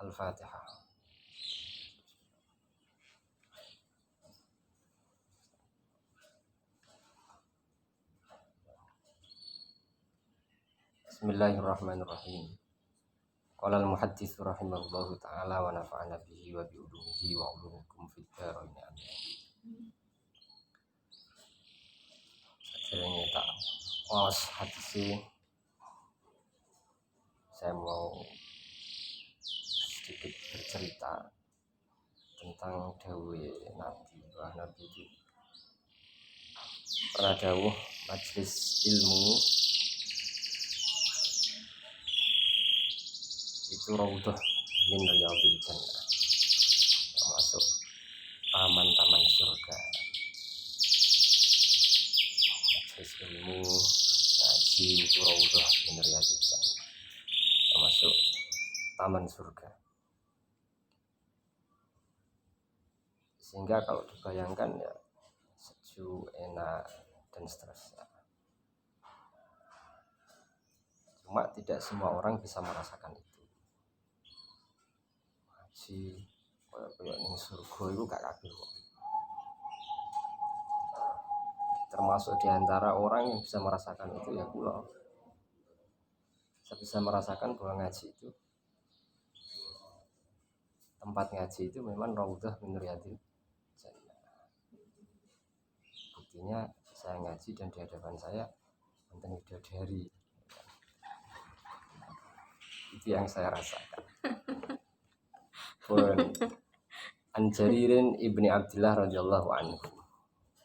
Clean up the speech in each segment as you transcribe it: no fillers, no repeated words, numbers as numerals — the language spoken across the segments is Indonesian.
Al-Fatihah. Bismillahirrahmanirrahim. Qala al-muhaddits rahimahullahu taala wa nafa'ana bihi wa bi ulumihi wa ulumikum fid dharain amin. Saderenge tak waos hadis saya mau sedikit bercerita tentang dawuh Nabi. Wah, Nabi itu pernah dawuh majelis ilmu itu raudhah min riyadil jannah, termasuk taman-taman surga. Majelis ilmu ngaji itu raudhah min riyadil jannah, termasuk taman surga. Sehingga kalau dibayangkan ya sejuk, enak dan seterusnya. Cuma tidak semua orang bisa merasakan itu. Si kayak ning surga itu gak kabeh kok. Termasuk diantara orang yang bisa merasakan itu ya kula. Saya bisa merasakan bahwa ngaji itu, tempat ngaji itu memang raudhah min riyadil jannah. Buktinya saya ngaji dan di hadapan saya wonten bidadari. Itu yang saya rasakan. Pun An Jaririn ibni Abdillah radhiyallahu anhu.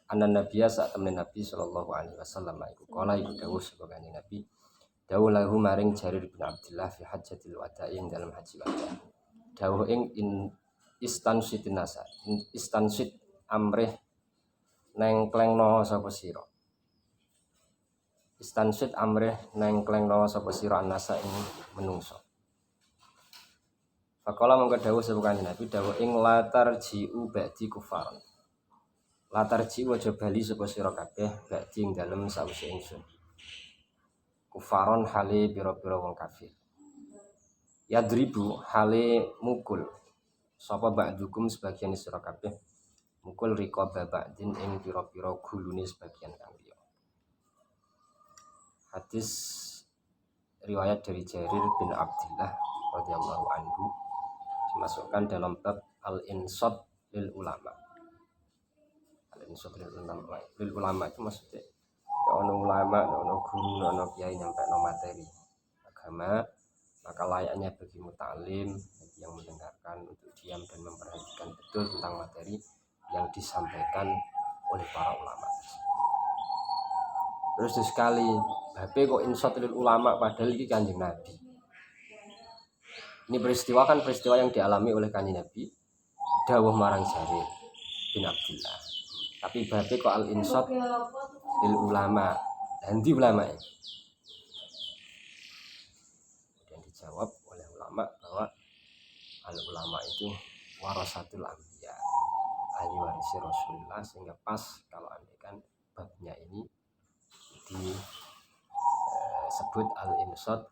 Anan Nabiya saat temen Nabi sallallahu alaihi wasallam iku kala iku dawuh sapa kanjeng Nabi. Dawuh lahu maring Jarir bin Abdillah fi hajjatil wada ing dalam haji wada. Dawuh ing istansit nasa. Istansit amrih nengklengno sapa sira. Istansit amrih nengklengno sapa sira nasa ing menungso. Faqala mangko dawuh sapa kanjeng Nabi dawuh ing latar ji'u ba'di kufaron. Latar ji'u aja bali sapa sira kabeh ba'di ing dalem sawise ingsun. Kufaron hale pira-pira wong kafir. Yadribu hale mukul sapa ba'dukum sebagian sira kabeh mukul riqaba ba'din ing pira-pira gulune sebagian kang liya. Hadis riwayat dari Jarir bin Abdillah radhiyallahu anhu dimasukkan dalam bab al-insad lil ulama. Al-insad lil ulama itu maksudnya ya ono ulama, ono guru, ono kiai nyampe no materi agama, maka layaknya bagi mutalim, bagi yang mendengarkan untuk diam dan memperhatikan betul tentang materi yang disampaikan oleh para ulama. Terus sekali, bape kok insad lil ulama padahal ini kanjeng Nabi. Ini peristiwa kan peristiwa yang dialami oleh kanjeng Nabi dawuh marang Jarir bin Abdillah. Tapi bape kok al-insad lil ulama, nanti ulama ini. Kemudian dijawab oleh ulama bahwa al-ulama itu warasatul anbiya, ahli waris Rasulullah, sehingga pas kalau andaikan babnya ini disebut al-insad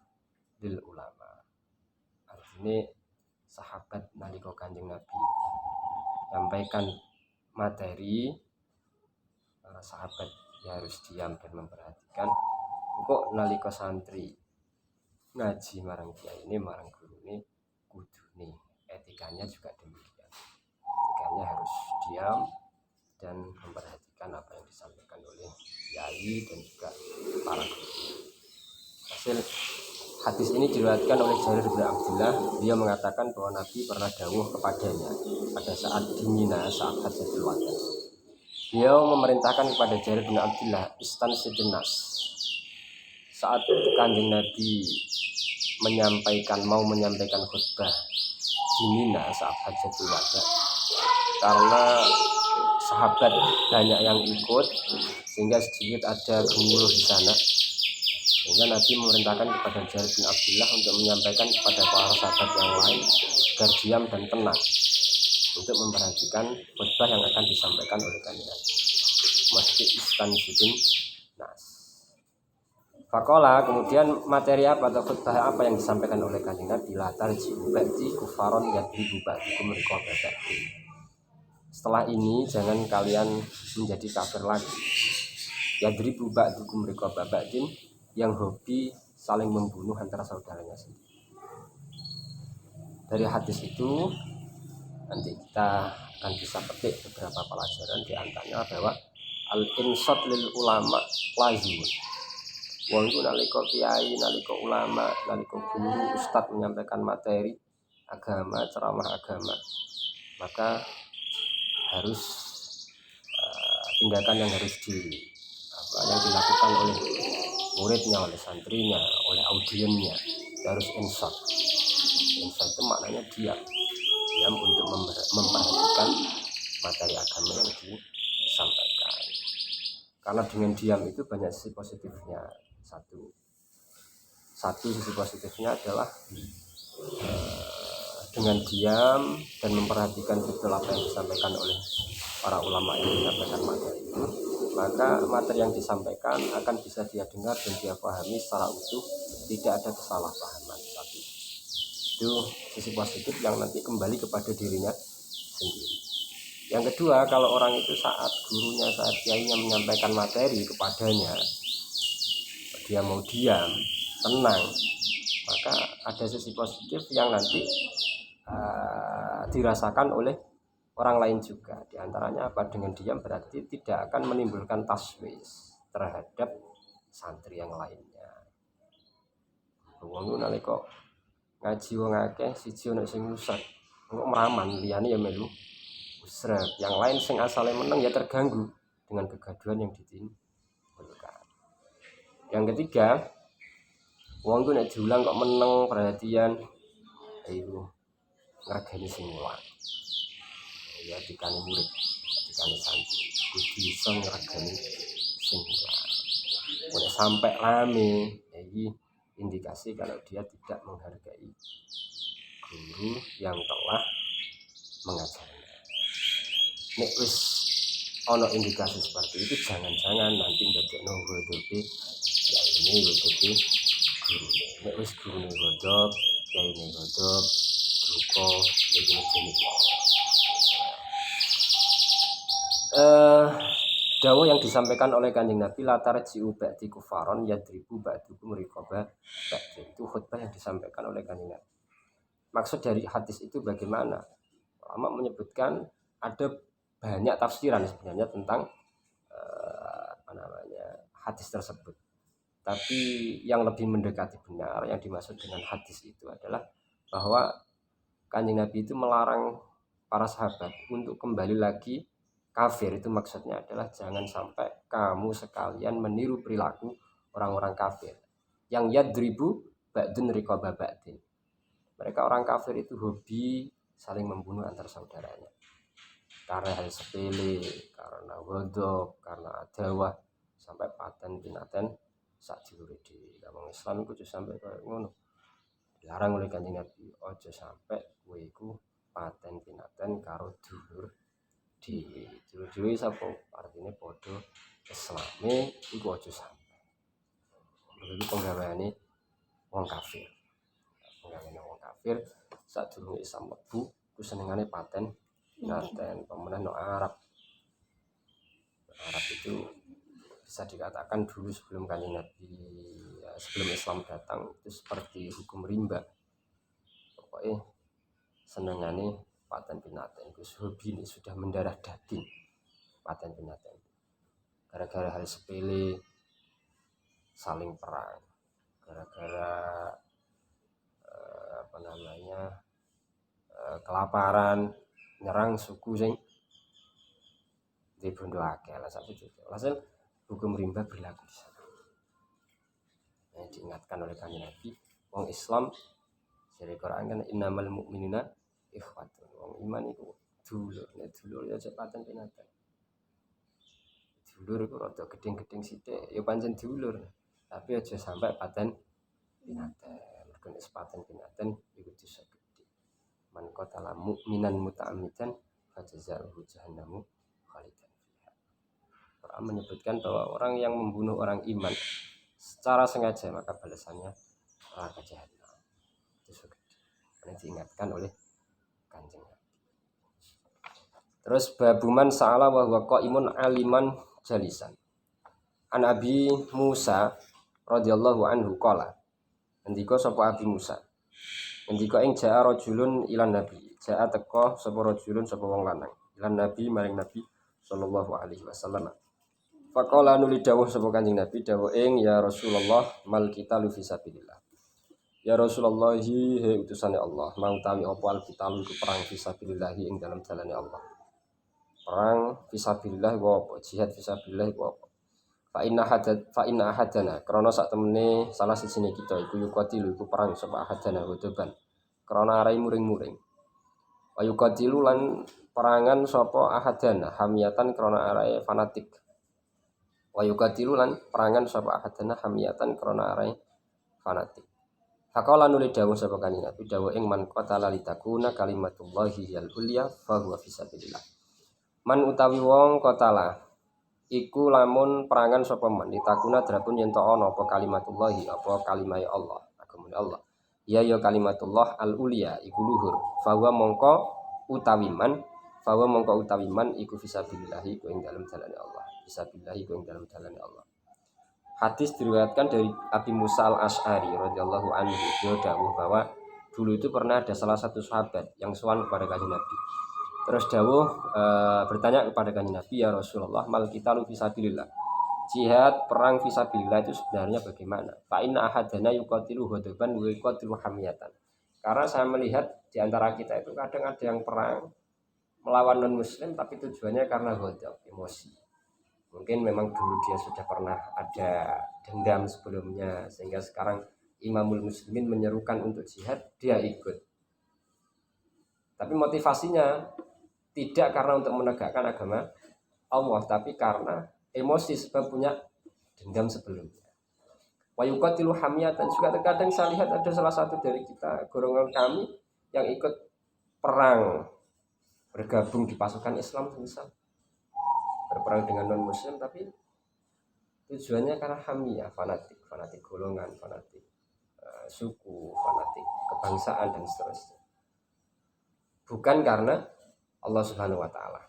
lil ulama. Artinya sahabat nalika kanjeng Nabi sampaikan materi, para sahabat ya harus diam dan memperhatikan. Kok nalika santri ngaji marang kiai ini, marang guru ini, kudune etikanya juga demikian. Etikanya harus diam dan memperhatikan apa yang disampaikan oleh kiai dan juga para guru. Hasil hadis ini diriwayatkan oleh Jarir bin Abdillah. Dia mengatakan bahwa Nabi pernah dawuh kepadanya pada saat di Mina, saat hajjatul wada. Beliau memerintahkan kepada Jarir bin Abdillah istansidun nas. Saat kanjeng Nabi mau menyampaikan khutbah di Mina saat hajjatul wada, karena sahabat banyak yang ikut sehingga sedikit ada gemuruh di sana. Sehingga Nabi memerintahkan kepada Jarir bin Abdillah untuk menyampaikan kepada para sahabat yang lain agar diam dan tenang untuk memperhatikan khutbah yang akan disampaikan oleh kanjeng Nabi. Masjid istansidun nas. Fakola, kemudian materi apa atau khutbah apa yang disampaikan oleh Kanjeng Nabi? La tarji'u ba'di kufaron yadribu ba'dukum riqaba ba'din. Setelah ini jangan kalian menjadi kafir lagi. Yadribu ba'dukum riqaba ba'din, yang hobi saling membunuh antara saudaranya sendiri. Dari hadis itu nanti kita akan bisa petik beberapa pelajaran, di antaranya bahwa al-insat lil ulama lazimun. Wong itu nalika kiai, nalika ulama, nalika guru, ustadz menyampaikan materi agama, ceramah agama, maka harus tindakan yang harus yang dilakukan oleh muridnya, oleh santrinya, oleh audiennya, harus insaf. Insaf itu maknanya diam untuk memperhatikan materi agama yang disampaikan. Karena dengan diam itu banyak sisi positifnya. Satu sisi positifnya adalah dengan diam dan memperhatikan betul apa yang disampaikan oleh para ulama yang menyampaikan materi itu, maka materi yang disampaikan akan bisa dia dengar dan dia pahami secara utuh, tidak ada kesalahpahaman. Tapi itu sisi positif yang nanti kembali kepada dirinya sendiri. Yang kedua, kalau orang itu saat gurunya, saat kiainya menyampaikan materi kepadanya, dia mau diam, tenang, maka ada sisi positif yang nanti dirasakan oleh orang lain juga. Di antaranya apa? Dengan diam berarti tidak akan menimbulkan taswis terhadap santri yang lainnya. Wong nalika ngaji wong akeh siji ono sing rusak, engko meraman liyane ya melu usrep. Yang lain sing asale meneng ya terganggu dengan kegaduhan yang ditimbulkan. Yang ketiga, wong ku nek diulang kok meneng perhatian, ayo ngergani sing mulang. Ya dikane murid, dikane santri, kudu iso ngergani sing mulang. Nek sampai rame, iki indikasi kalau dia tidak menghargai guru yang telah mengajarnya. Nek wis ono indikasi seperti itu, jangan-jangan nanti ndadekno godoke ya ini godoke guru. Nek wis gurune godhok, ya ini godhok, duka iki jenis. Dawuh yang disampaikan oleh Kanjeng Nabi, la tarji'u ba'di kufaron yadribu ba'dukum riqaba ba'din. Itu khutbah yang disampaikan oleh Kanjeng Nabi. Maksud dari hadis itu bagaimana? Ulama menyebutkan ada banyak tafsiran sebenarnya tentang hadis tersebut. Tapi yang lebih mendekati benar, yang dimaksud dengan hadis itu adalah bahwa Kanjeng Nabi itu melarang para sahabat untuk kembali lagi kafir. Itu maksudnya adalah jangan sampai kamu sekalian meniru perilaku orang-orang kafir yang yadribu ba'dun riqaba ba'din. Mereka orang kafir itu hobi saling membunuh antar saudaranya karena hal sepele, karena godok, karena adawah, sampai paten pinaten sak diure di wong Islam iku sampai koyo ngono. Dilarang oleh Kanjeng Nabi, aja sampai kowe iku paten pinaten karo dulur dhewe sapa artine padha Islame iku aja sampai. Iki penggaweane wong kafir. Penggaweane wong kafir sadurunge Islam mlebu ku senengane paten pinaten pemenang no Arab. Arab itu bisa dikatakan dulu sebelum Kanjeng Nabi, sebelum Islam datang itu seperti hukum rimba. Pokoknya senengane paten pinaten, itu hobi ini sudah mendarah daging paten pinaten. Gara-gara hal sepele saling perang, gara-gara kelaparan nyerang suku sing di bondo akeh lah sampai itu. Hasil hukum rimba berlaku di sana. Diingatkan oleh Kanjeng Nabi, wong Islam dari Quran kan innamal mu'minina ikhwatun. Wong iman itu dulur, nek dulur ya cepatan pinaten. Dulur itu rada gedeng-gedeng sithik, ya pancen dulur. Tapi aja sampai paten pinaten. Mergo nek paten pinaten iku dosa gedhe. Man qatala mu'minan muta'ammidan fajazaohu jahannamu khalidan fiha. Quran menyebutkan bahwa orang yang membunuh orang iman secara sengaja, maka balasannya neraka jahanam. Itu yang diingatkan oleh Kanjeng Nabi. Terus babuman sa'ala wa huwa qaimun aliman jalisan. An Abi Musa radhiyallahu anhu qala. Ngendika sapa Abi Musa. Ngendika ing jaa rajulun ilan nabi. Jaa teka sapa rajulun sapa wong lanang. Ilan nabi maring Nabi sallallahu alaihi wasallam. Faqala nuli dawuh sapa Kanjeng Nabi dawuh ing ya Rasulullah mal qitalu fi sabilillah. Ya Rasulullah he utusane Allah, mau tawi apa al qitalu iku perang fi sabilillah ing dalam dalane Allah. Perang fi sabilillah wa apa? Jihad fi sabilillah wa apa? Fa inna ahadana krana sak temene salah sijine kita iku yuqatilu iku perang sapa ahadana huduban. Krana arai muring-muring. Wa yuqatilu lan perangan sapa ahadana hamiyatan krana arai fanatik. Wa yuqatilu lan perangan sapa ahadana hamiyatan krana arai fanatik. Faqala nuli dawuh sapa Kanjeng Nabi dawuh ing man qatala litakuna kalimatullahi yal ulya fa huwa fisabilillah. Man utawi wong qatala iku lamun perangan sapa man litakuna drapun yen to ana apa kalimatullahi apa kalimahe Allah agamane Allah. Ya kalimatullah al ulya iku luhur. Fa huwa mongko utawi man iku fisabilillah iku ing dalem dalane Allah. Fisabilillah iku ing dalem dalane Allah. Hadis diriwayatkan dari Abi Musa al-Asy'ari radhiyallahu anhu. Dia dawuh bahwa dulu itu pernah ada salah satu sahabat yang sowan kepada Kanjeng Nabi. Terus dawuh bertanya kepada Kanjeng Nabi, ya Rasulullah, mal qitalu fisabilillah. Jihad perang fisabilillah itu sebenarnya bagaimana? Fa inna ahadana yuqatilu huduban wa yuqatilu hamiyatan. Karena saya melihat di antara kita itu kadang ada yang perang melawan non muslim tapi tujuannya karena ghadab, emosi. Mungkin memang dulu dia sudah pernah ada dendam sebelumnya sehingga sekarang Imamul Muslimin menyerukan untuk jihad, dia ikut. Tapi motivasinya tidak karena untuk menegakkan agama Allah, tapi karena emosi sebab punya dendam sebelumnya. Wa yuqatilu hamiyatan, juga terkadang saya lihat ada salah satu dari kita, golongan kami yang ikut perang bergabung di pasukan Islam misal berperang dengan non muslim tapi tujuannya karena hamiyah, fanatik golongan, fanatik suku, fanatik kebangsaan dan seterusnya, bukan karena Allah Subhanahu wa taala.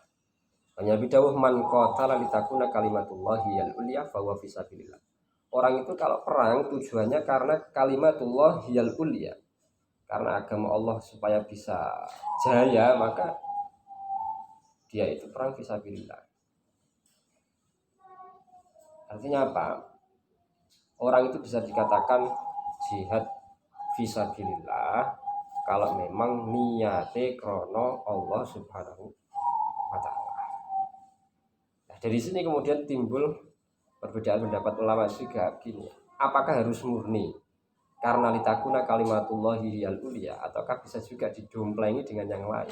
Hanya bidawuh man qatala litakuna kalimatullahi yal ulya fa huwa fisabilillah. Orang itu kalau perang tujuannya karena kalimatullahi yal ulya, karena agama Allah supaya bisa jaya, maka dia itu perang fisabilillah. Artinya apa? Orang itu bisa dikatakan jihad fisabilillah kalau memang niate krono Allah Subhanahu wa taala. Nah, dari sini kemudian timbul perbedaan pendapat ulama juga gini. Apakah harus murni karena litakuna kalimatullahi yal ulya ataukah bisa juga didomplengi dengan yang lain?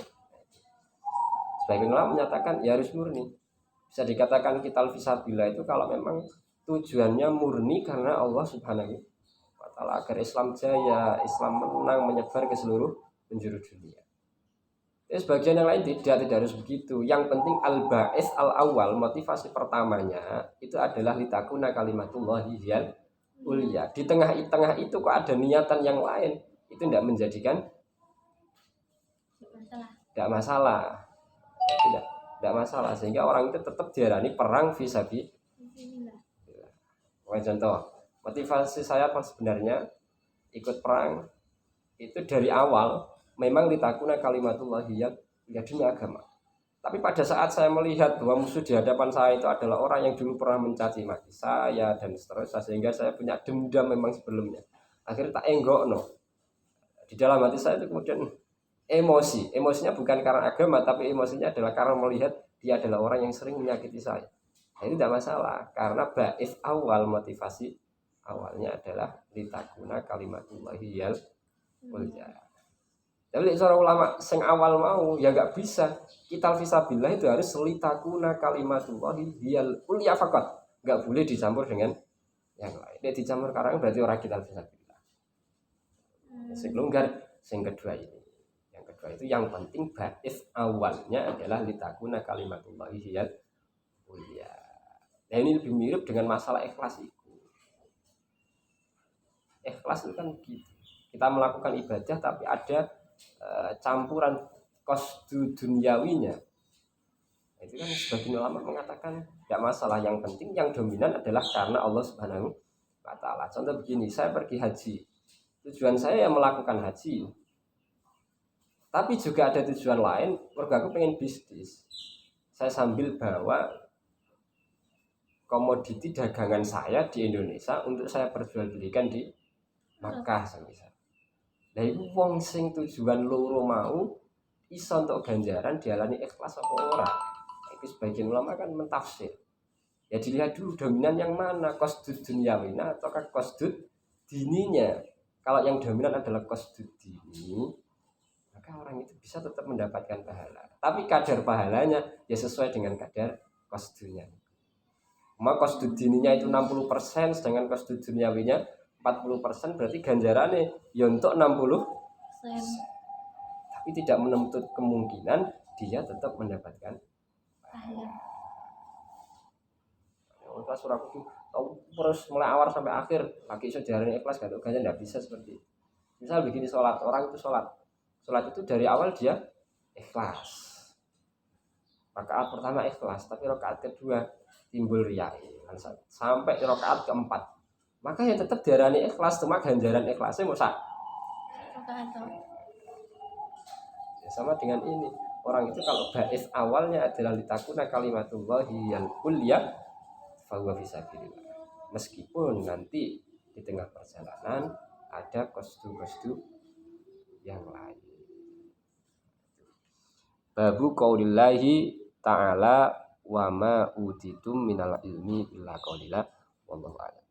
Sebagian ulama menyatakan ya harus murni. Bisa dikatakan qital fisabilillah itu kalau memang tujuannya murni karena Allah Subhanahu wa taala agar Islam jaya, Islam menang, menyebar ke seluruh penjuru dunia. Sebagian yang lain tidak harus begitu. Yang penting al-ba'is al-awwal, motivasi pertamanya itu adalah litakuna kalimatullahi yal ulya. Di tengah-tengah itu kok ada niatan yang lain, itu tidak menjadikan tidak masalah. Tidak masalah, sehingga orang itu tetap diarani perang fisabilillah. Contoh, motivasi saya sebenarnya ikut perang itu dari awal memang litakuna kalimatullahi yal ulya demi agama. Tapi pada saat saya melihat bahwa musuh di hadapan saya itu adalah orang yang dulu pernah mencaci maki saya dan seterusnya, sehingga saya punya dendam memang sebelumnya. Akhirnya tak enggokno. Di dalam hati saya itu kemudian emosinya bukan karena agama, tapi emosinya adalah karena melihat dia adalah orang yang sering menyakiti saya. Nah, ini tidak masalah karena ba'is awal, motivasi awalnya adalah litakuna kalimatullahi yal ulya. Tapi seorang ulama sing awal mau ya nggak bisa. Qital fisabilillah itu harus litakuna kalimatullahi yal ulya faqat. Nggak boleh dicampur dengan yang lain. Dia dicampur karena berarti orang qital fisabilillah. Sing longgar, sing kedua ini. Itu yang penting ba'is awalnya adalah litakuna kalimatullahi yal ulya. Nah, ini lebih mirip dengan masalah ikhlas itu. Ikhlas itu kan begitu. Kita melakukan ibadah tapi ada campuran qasdu dunyawinya. Itu kan sebagian ulama mengatakan tidak masalah, yang penting yang dominan adalah karena Allah Subhanahu wa taala. Contoh begini, saya pergi haji. Tujuan saya yang melakukan haji. Tapi juga ada tujuan lain, keluarga aku pengen bisnis. Saya sambil bawa komoditi dagangan saya di Indonesia untuk saya perjualbelikan di Makkah semisal. Nah itu wong sing tujuan loro mau iso untuk ganjaran dialani ikhlas apa ora. Itu sebagian ulama kan mentafsir. Ya dilihat dulu dominan yang mana, qasdud dunyawina ataukah qasdud dininya. Kalau yang dominan adalah qasdud dini, maka orang itu bisa tetap mendapatkan pahala. Tapi kadar pahalanya ya sesuai dengan kadar qasdunya. Maka qasdud dininya itu 60%, sedangkan qasdud dunyawinya 40%, berarti ganjarannya ya untuk 60%. Tapi tidak menuntut kemungkinan dia tetap mendapatkan pahala. Untuk surah itu terus mulai awal sampai akhir lagi iso diarani ikhlas gak ganjaran, tidak bisa seperti itu. Misal begini, sholat, orang itu sholat itu dari awal dia ikhlas, rakaat pertama ikhlas, tapi rakaat kedua timbul riya sampai rakaat keempat, maka ya tetap diarani ikhlas, cuma ganjaran ikhlasnya musak. Ya, sama dengan ini, orang itu kalau baiz awalnya adalah litakuna kalimatullahi yal ulya fahuwa fisabilillah, meskipun nanti di tengah perjalanan ada qasdu yang lain. Babu qaulillahi ta'ala wa ma utitum minal ilmi illa qalila wallahu a'lam.